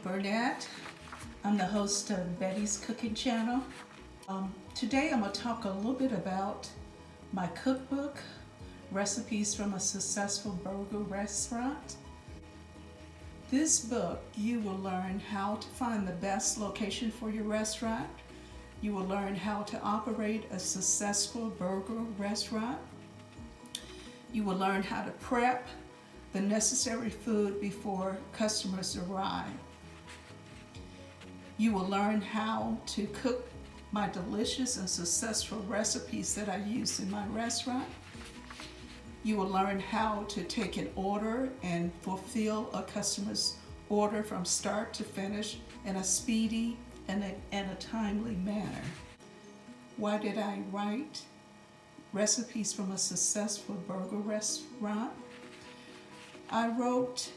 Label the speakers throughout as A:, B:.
A: Bettye Burnett. I'm the host of Betty's Cooking Channel. Today I'm going to talk a little bit about my cookbook, Recipes from a Successful Burger Restaurant. This book, you will learn how to find the best location for your restaurant. You will learn how to operate a successful burger restaurant. You will learn how to prep the necessary food before customers arrive. You will learn how to cook my delicious and successful recipes that I use in my restaurant. You will learn how to take an order and fulfill a customer's order from start to finish in a speedy and a timely manner. Why did I write Recipes from a Successful Burger Restaurant? I wrote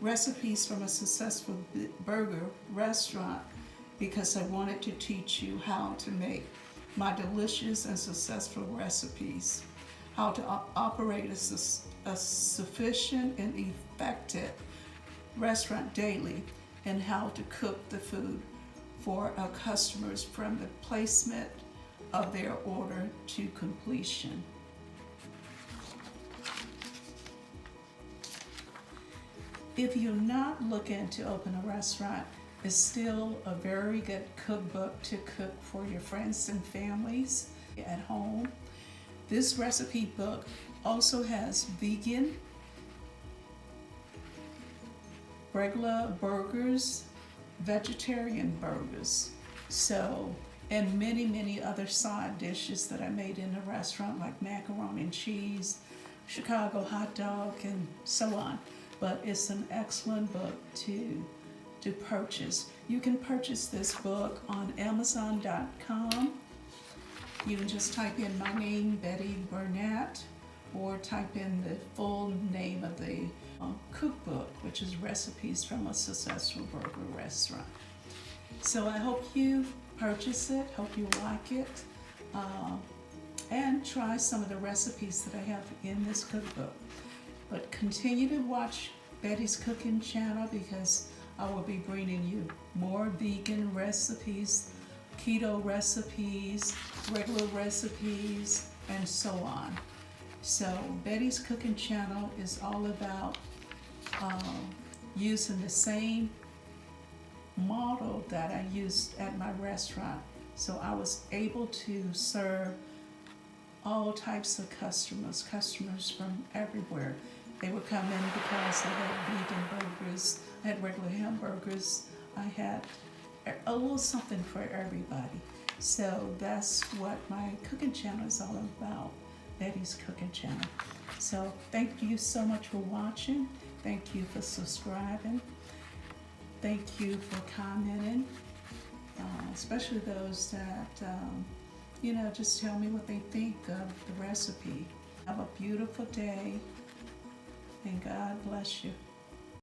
A: Recipes from a Successful Burger Restaurant because I wanted to teach you how to make my delicious and successful recipes, how to operate a sufficient and effective restaurant daily, and how to cook the food for our customers from the placement of their order to completion. If you're not looking to open a restaurant, it's still a very good cookbook to cook for your friends and families at home. This recipe book also has vegan, regular burgers, vegetarian burgers, and many other side dishes that I made in a restaurant, like macaroni and cheese, Chicago hot dog, and so on. But it's an excellent book to purchase. You can purchase this book on Amazon.com. You can just type in my name, Bettye Burnett, or type in the full name of the cookbook, which is Recipes from a Successful Burger Restaurant. So I hope you purchase it, hope you like it, and try some of the recipes that I have in this cookbook. But continue to watch Betty's Cooking Channel, because I will be bringing you more vegan recipes, keto recipes, regular recipes, and so on. So Betty's Cooking Channel is all about using the same model that I used at my restaurant. So I was able to serve all types of customers from everywhere. They would come in because I had vegan burgers, I had regular hamburgers, I had a little something for everybody. So that's what my cooking channel is all about, Betty's Cooking Channel. So thank you so much for watching. Thank you for subscribing. Thank you for commenting, especially those that, just tell me what they think of the recipe. Have a beautiful day, and God bless you.